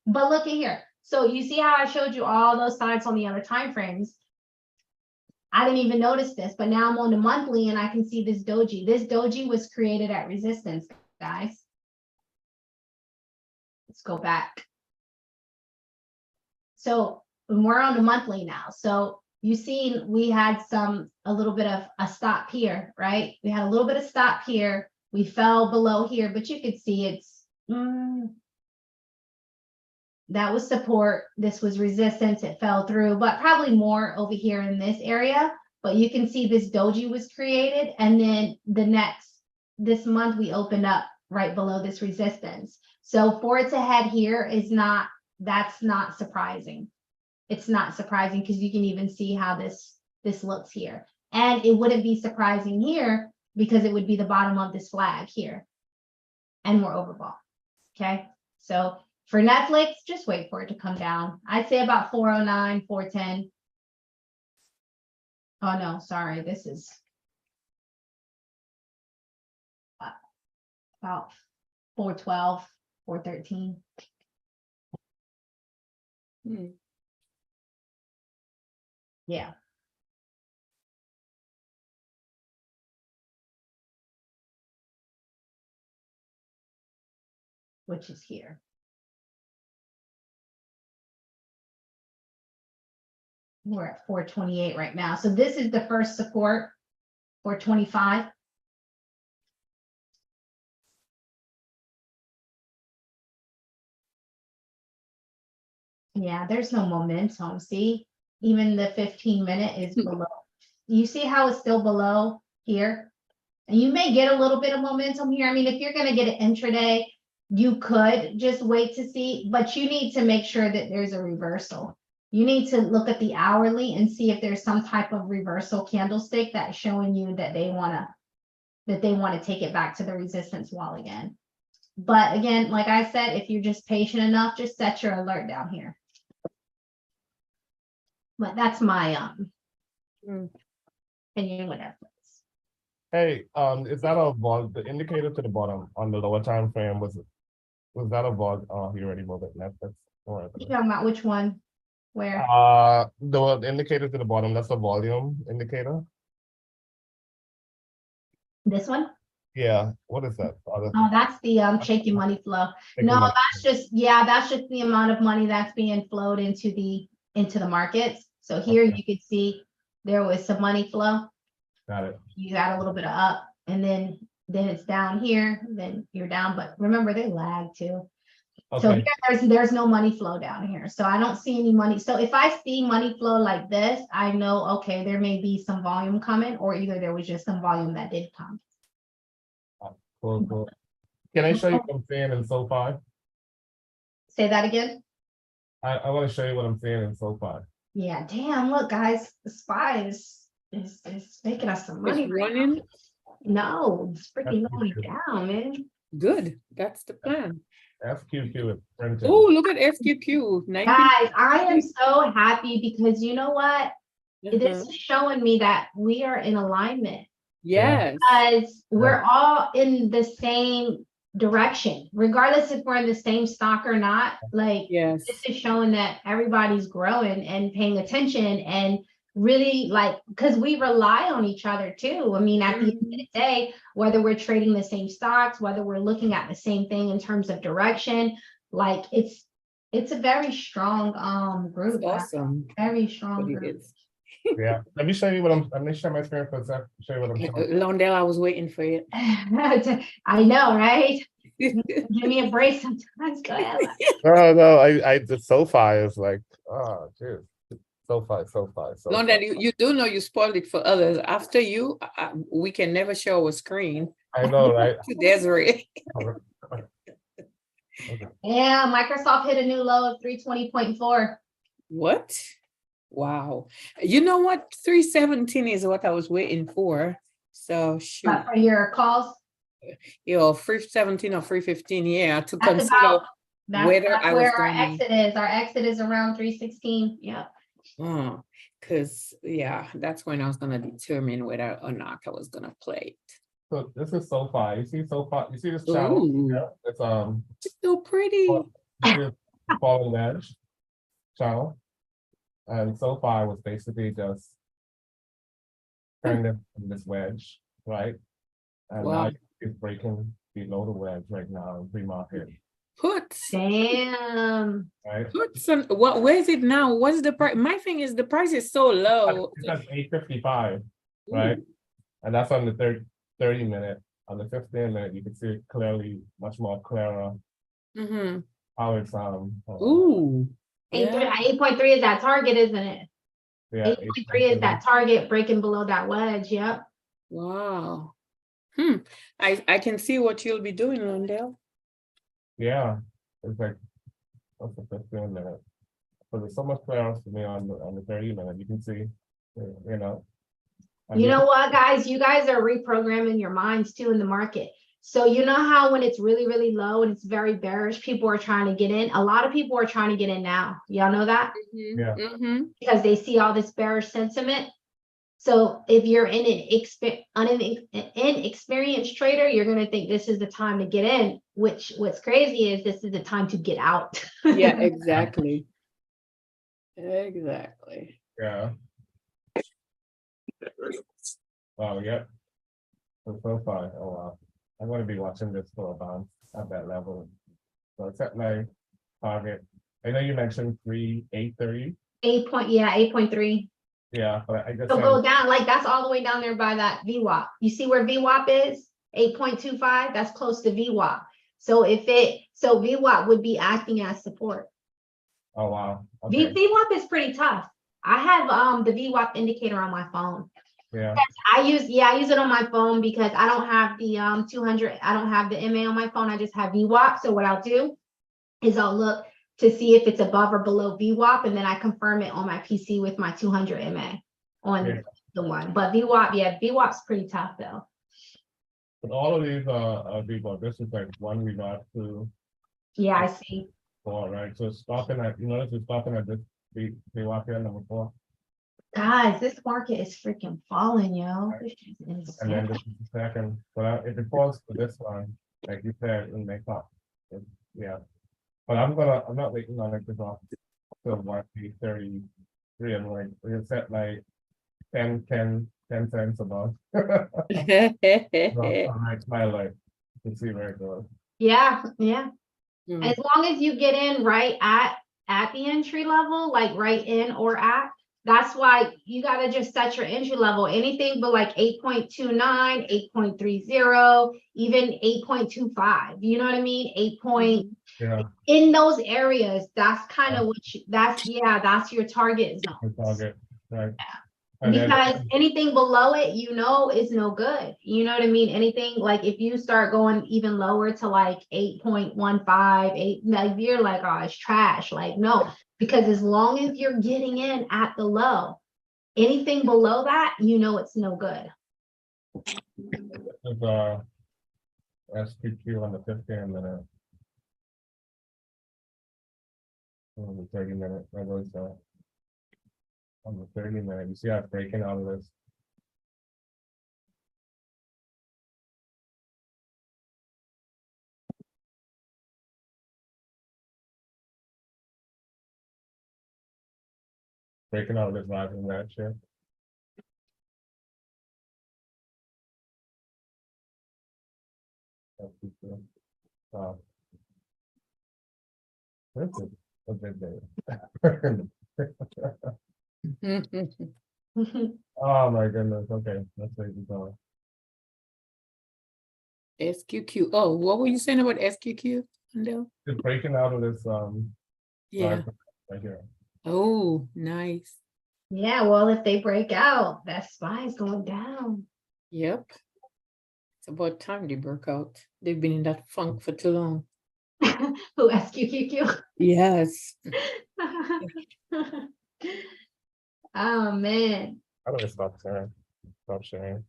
But look at here. So you see how I showed you all those sides on the other time frames. I didn't even notice this, but now I'm on the monthly and I can see this doji. This doji was created at resistance, guys. Let's go back. So we're on the monthly now. So you see we had a little bit of a stop here, right? We had a little bit of stop here. We fell below here, but you could see it's, that was support. This was resistance. It fell through, but probably more over here in this area. But you can see this doji was created. And then this month we opened up right below this resistance. So for it to head here that's not surprising. It's not surprising because you can even see how this looks here. And it wouldn't be surprising here because it would be the bottom of this flag here. And we're overbought. Okay. So for Netflix, just wait for it to come down. I'd say about 409, 410. Oh no, sorry. This is about 412, 413. Yeah. Which is here. We're at 428 right now. So this is the first support, 425. Yeah, there's no momentum. See, even the 15-minute is below. You see how it's still below here? And you may get a little bit of momentum here. I mean, if you're going to get an intraday, you could just wait to see, but you need to make sure that there's a reversal. You need to look at the hourly and see if there's some type of reversal candlestick that's showing you that they want to take it back to the resistance wall again. But again, like I said, if you're just patient enough, just set your alert down here. But that's my opinion with Netflix. Hey, is that a vol? The indicator to the bottom on the lower time frame was that a vol? Oh, you already moved it. Netflix. You talking about which one? Where? The indicator to the bottom. That's the volume indicator. This one? Yeah. What is that? Oh, that's the shaky money flow. No, that's just the amount of money that's being flowed into the markets. So here you could see there was some money flow. Got it. You got a little bit of up, and then it's down here, then you're down. But remember, they lag too. Okay. So here, there's no money flow down here. So I don't see any money. So if I see money flow like this, I know, okay, there may be some volume coming, or either there was just some volume that did come. Cool. Can I show you what I'm seeing in SoFi? Say that again. I want to show you what I'm seeing in SoFi. Yeah, damn, look, guys, the SPY is making us some money. It's running. No, it's freaking going down, man. Good. That's the plan. FQQ is printing. Oh, look at FQQ. Guys, I am so happy because you know what? This is showing me that we are in alignment. Yes. Because we're all in the same direction, regardless if we're in the same stock or not. Like, yes, this is showing that everybody's growing and paying attention and really, like, because we rely on each other too. I mean, at the end of the day, whether we're trading the same stocks, whether we're looking at the same thing in terms of direction, like it's a very strong group. That's awesome. Very strong group. Yeah, let me show you what let me share my screen for a sec. Show you what I'm showing. Londell, I was waiting for you. I know, right? Give me a break sometimes. Go ahead. No, I the SoFi is like, oh, dude. SoFi. Londell, you do know you spoiled it for others. After you, we can never show a screen. I know, right? To Desiree. Okay. Yeah, Microsoft hit a new low of 320.4. What? Wow. You know what? 317 is what I was waiting for. So shoot. But for your calls? 317 or 315, yeah, to That's consider about, that's whether I was where our going exit is. Our exit is around 316. Yeah. Because that's when I was gonna determine whether or not I was gonna play it. So this is SoFi. You see SoFi? You see this channel? Yeah, it's so pretty. Falling wedge channel, and SoFi was basically just turned in this wedge, right? And now it's breaking below the wedge right now in pre-market. Damn. Right. Where is it now? What's the price? My thing is the price is so low. It's at 855, right? And that's on the 30-minute. On the 15-minute, you can see it clearly, much more clearer. How it's 8.3 is that target, isn't it? Yeah, 8.3 is that target breaking below that wedge. Yep. Wow. I can see what you'll be doing, Londell. Yeah, it's like what's the 15-minute? So there's so much clearance for me on the 30-minute. You can see, you know. You know what, guys? You guys are reprogramming your minds too in the market. So you know how when it's really, really low and it's very bearish, people are trying to get in. A lot of people are trying to get in now. Y'all know that? Yeah. Because they see all this bearish sentiment. So if you're an inexperienced trader, you're going to think this is the time to get in, which what's crazy is this is the time to get out. Yeah, exactly. Exactly. Yeah. Oh, yep. So far, oh wow. I'm going to be watching this for a bounce at that level. So it's at my target. I know you mentioned 830. 8.3. Yeah, but I just So go down, like that's all the way down there by that VWAP. You see where VWAP is? 8.25, that's close to VWAP. So so VWAP would be acting as support. Oh wow. Okay. VWAP is pretty tough. I have the VWAP indicator on my phone. Yeah. I use it on my phone because I don't have the 200, I don't have the MA on my phone. I just have VWAP. So what I'll do is I'll look to see if it's above or below VWAP, and then I confirm it on my PC with my 200 MA on the one. But VWAP's pretty tough though. But all of these are VWAP. This is like 1 we got to. Yeah, I see. 4, right? So it's stopping at, you notice it's stopping at this VWAP here, number 4. Guys, this market is freaking falling, yo. This is And insane. then this is the second. But if it falls to this one, like you said, it'll make up. Yeah. But I'm not waiting on it to drop to 133. I'm like, we're set like 10 cents above. All right, my life. You can see where it goes. Yeah. As long as you get in right at the entry level, like right in or at, that's why you got to just set your entry level. Anything but like 8.29, 8.30, even 8.25. You know what I mean? 8. Yeah. In those areas, that's kind of what that's your target zone. The target, right. Because anything below it, is no good. You know what I mean? Anything like if you start going even lower to like 8.15, 8, like you're like, oh, it's trash. Like, no, because as long as you're getting in at the low, anything below that, it's no good. There's SQQ on the 15 minute. On the 30 minute, where goes that? On the 30 minute, you see how it's breaking out of this. Breaking out of this rising wedge here. This is a big day. Oh my goodness. Okay, let's wait and go. SQQ. Oh, what were you saying about SQQ? No. It's breaking out of this Yeah. right here. Oh, nice. Yeah, well, if they break out, that SPY is going down. Yep. It's about time they broke out. They've been in that funk for too long. Who, SQQQ? Yes. Oh man. I don't stop sharing.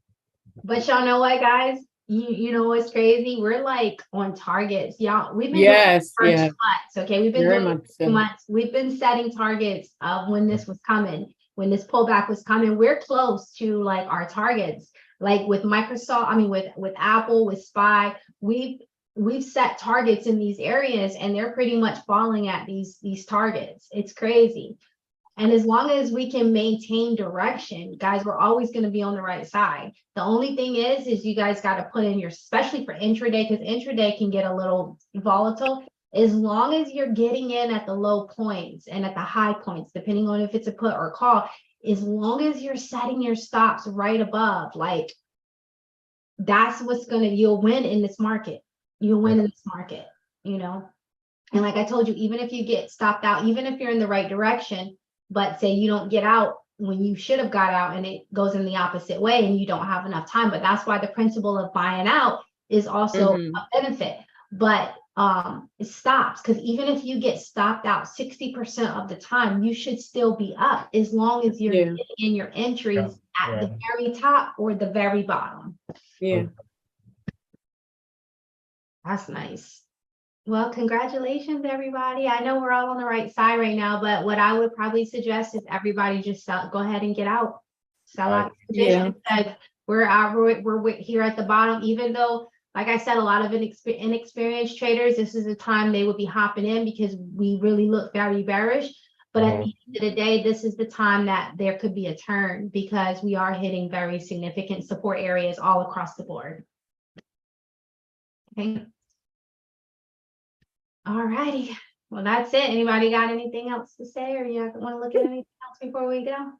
But y'all know what, guys? You know what's crazy? We're like on targets. Y'all, we've been Yes, doing it for 2 yeah. months. Okay, we've been Very doing it much for 2 so. months. We've been setting targets of when this was coming, when this pullback was coming. We're close to like our targets. Like with Microsoft, I mean with Apple, with SPY, we've set targets in these areas and they're pretty much falling at these targets. It's crazy. And as long as we can maintain direction, guys, we're always going to be on the right side. The only thing is you guys got to put in your, especially for intraday, because intraday can get a little volatile. As long as you're getting in at the low points and at the high points, depending on if it's a put or call, as long as you're setting your stops right above, like that's what's you'll win in this market. You'll win in this market, And like I told you, even if you get stopped out, even if you're in the right direction, but say you don't get out when you should have got out and it goes in the opposite way and you don't have enough time. But that's why the principle of buying out is also a benefit. but it stops, because even if you get stopped out 60% of the time, you should still be up as long as you're getting in your entries at the very top or the very bottom. Yeah. That's nice. Well, congratulations, everybody. I know we're all on the right side right now, but what I would probably suggest is everybody just go ahead and get out. Sell out positions, because we're here at the bottom, even though, like I said, a lot of inexperienced traders, this is the time they would be hopping in because we really look very bearish. But at the end of the day, this is the time that there could be a turn, because we are hitting very significant support areas all across the board. Okay. All righty. Well, that's it. Anybody got anything else to say, or you want to look at anything else before we go?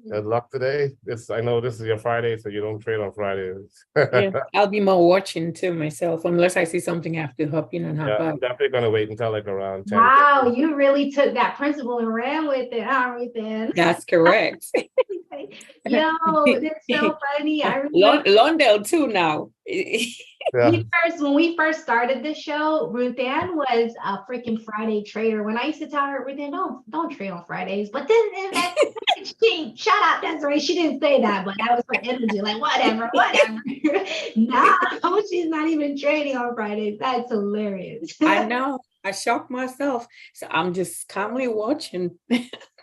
Good luck today. I know this is your Friday, so you don't trade on Fridays. Yeah, I'll be more watching too myself, unless I see something I have to hop in and hop Yeah, I'm out. definitely gonna wait until like around 10. Wow, you really took that principle and ran with it, huh, Ruthann? That's correct. Yo, that's so funny. I remember Londell too now. Yeah. when we first started this show, Ruthann was a freaking Friday trader. When I used to tell her, Ruthann, don't trade on Fridays. But then she, shout out Desiree, she didn't say that, but that was her energy, like whatever. Nah, she's not even trading on Fridays. That's hilarious. I know. I shocked myself. So I'm just calmly watching.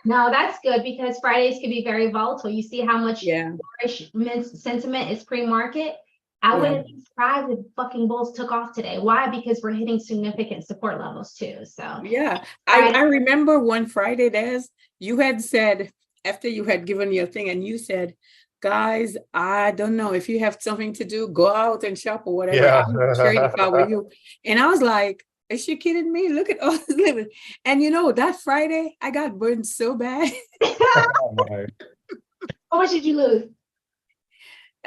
No, that's good, because Fridays can be very volatile. You see how much bearish sentiment is pre-market. I wouldn't be surprised if fucking bulls took off today. Why? Because we're hitting significant support levels too. So yeah, I remember one Friday, Des, you had said, after you had given your thing, and you said, guys, I don't know, if you have something to do, go out and shop or whatever. Yeah. I'm trading if I were you. And I was like, is she kidding me? Look at all this living. And you know, that Friday, I got burned so bad. How much did you lose?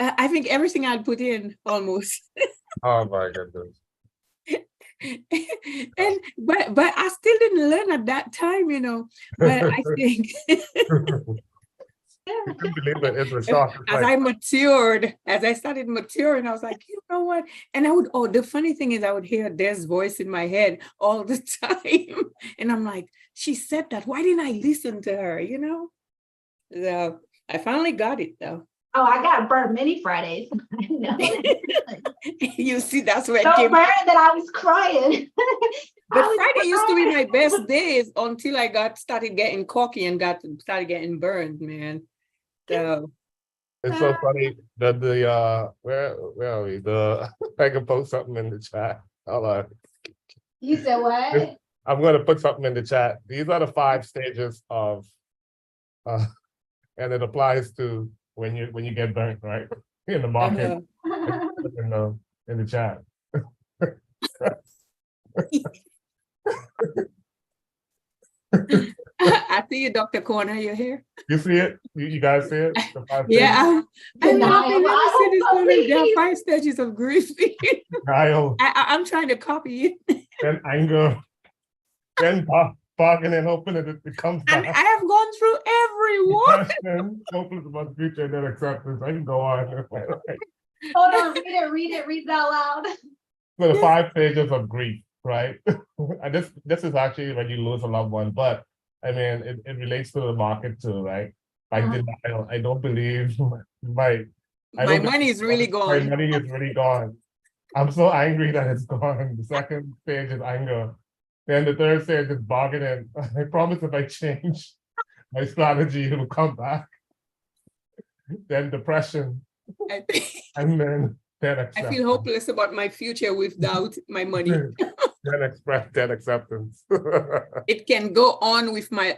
I think everything I'd put in almost. Oh my goodness. And but I still didn't learn at that time, you know. But I think You couldn't believe it. It's a shock. As I started maturing, I was like, you know what? And the funny thing is, I would hear Des' voice in my head all the time. And I'm like, she said that. Why didn't I listen to her? You know? So I finally got it though. Oh, I got burnt many Fridays. No. You see, that's where so it came. Burnt that I was crying. But Friday used to be my best days until I started getting cocky and started getting burned, man. So it's so funny that where are we? I can post something in the chat. Hold on. You said what? I'm gonna put something in the chat. These are the 5 stages of and it applies to when you get burnt, right? In the market. In the chat. I see you, Dr. Corner. You're here. You see it? You guys see it? Yeah, there are 5 stages of grief. I'm trying to copy it. Then anger, then bargaining and hoping that it comes back. And I have gone through every one. Hopeless about the future and then acceptance. I can go on. Hold on, read it out loud. So the 5 stages of grief, right? And this is actually when you lose a loved one, but I mean it relates to the market too, right? Like denial. I don't believe my money is really gone. My money is really gone. I'm so angry that it's gone. The second stage is anger. Then the third stage is bargaining. I promise if I change my strategy, it'll come back. Then depression. And then I feel hopeless about my future without my money. then acceptance. I can go on with my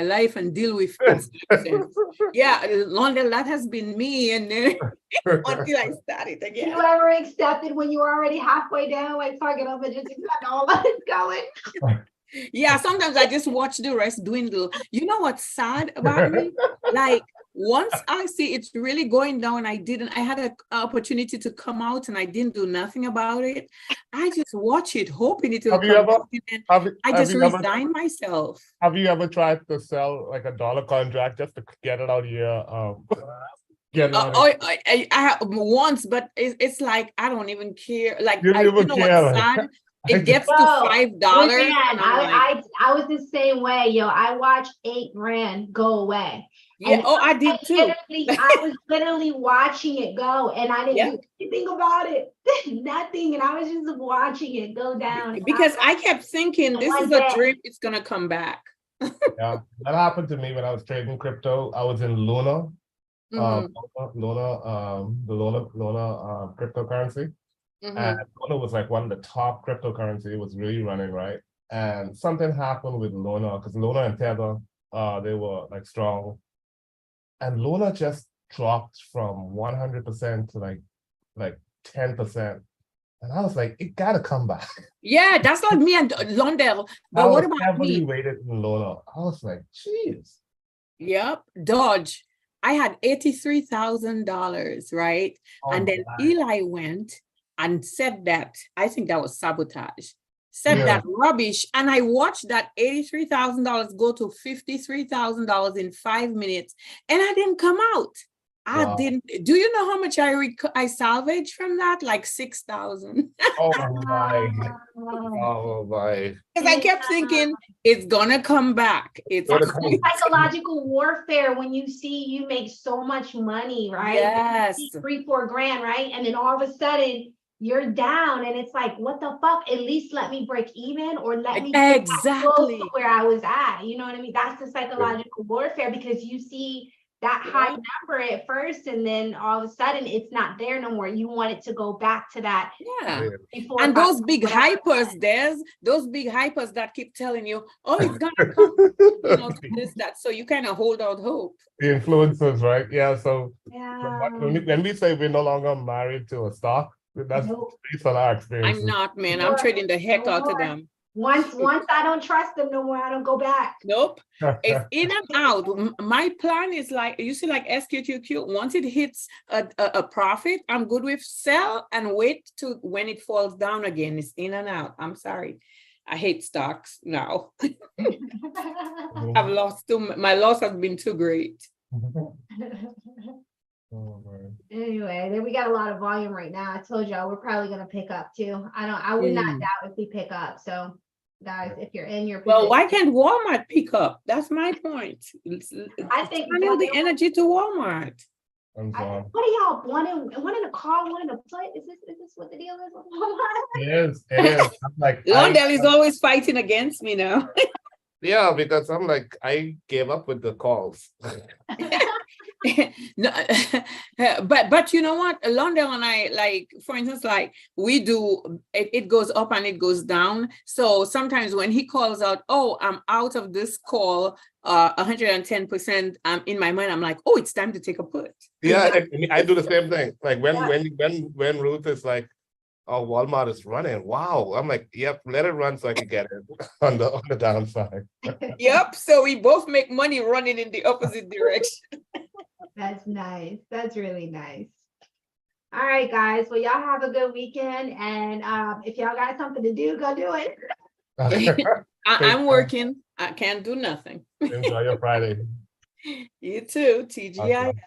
life and deal with it. Yeah, Londell, that has been me, and then until I started again. You ever accepted when you were already halfway down, like fucking up and just accept all that is going? Yeah, sometimes I just watch the rest dwindle. You know what's sad about me? Like, once I see it's really going down, I had an opportunity to come out and I didn't do nothing about it. I just watch it, hoping it will come back. I just resign myself. Have you ever tried to sell like a dollar contract just to get it out of your Get out of I have once, but it's like I don't even care. Like You don't you even know care, what's like- sad? It gets to Yo, $5. Listen, And I'm like, I was the same way, yo. I watched 8 grand go away. yeah, And I did too. I was literally watching it go, and I didn't Yeah. do anything about it. Nothing. And I was just watching it go down. Because I kept thinking this is a One day. dream, it's gonna come back. Yeah, that happened to me when I was trading crypto. I was in Luna, Mhm, the Luna cryptocurrency. mhm. And Luna was like one of the top cryptocurrency. It was really running, right? And something happened with Luna because Luna and Tether, they were like strong. And Luna just dropped from 100% to like 10%. And I was like, it gotta come back. Yeah, that's like me and Londell. I But what was about heavily me? weighted in Luna. I was like, geez. Yep, Dodge. I had $83,000, right? Oh And then my. Eli went and said that, I think that was sabotage, said Yeah. that rubbish. And I watched that $83,000 go to $53,000 in 5 minutes, and I didn't come out. I Wow. didn't. Do you know how much I salvaged from that? Like 6,000. Oh my. Oh my. Because I kept thinking it's gonna come back. It's Gonna going come back. Psychological warfare when you see you make so much money, right? Yes. 3-4 grand, right? And then all of a sudden you're down, and it's like, what the fuck? At least let me break even, or let me get back close Exactly. to where I was at. You know what I mean? That's the psychological warfare, because you see that high number at first, and then all of a sudden it's not there no more. You want it to go back to that. Yeah. Before And those big whatever. hypers, those big hypers that keep telling you, oh, it's gonna come, you know, to this, that. So you kind of hold out hope. The influencers, right? Yeah. So Yeah. when we say we're no longer married to a stock, that's Nope. based on our experiences. I'm not, man. I'm trading the heck out of them. Once I don't trust them no more, I don't go back. Nope. It's in and out. My plan is like, you see, like SQQQ, once it hits a profit, I'm good with sell and wait to when it falls down again. It's in and out. I'm sorry. I hate stocks now. I've lost my loss has been too great. Oh, man. Anyway, then we got a lot of volume right now. I told y'all we're probably gonna pick up too. I would not doubt if we pick up. So guys, if you're in your Well, position, why can't Walmart pick up? That's my point. I think channel the energy to Walmart. I'm sorry. what are y'all wanting to call, wanting to play? Is this what the deal is? It is. I'm like, Londell is always fighting against me now. yeah, because I'm like, I gave up with the calls. No, but you know what, Londell and I, like, for instance, like we do it goes up and it goes down. So sometimes when he calls out, oh, I'm out of this call 110%, in my mind I'm like, oh, it's time to take a put. Yeah, I do the same thing. Like when Ruth is like, oh, Walmart is running. Wow. I'm like, yep, let it run so I can get it on the downside. Yep. So we both make money running in the opposite direction. That's nice. That's really nice. All right, guys. Well, y'all have a good weekend, and if y'all got something to do, go do it. I'm working. I can't do nothing. Enjoy your Friday. You too. TGI. Awesome.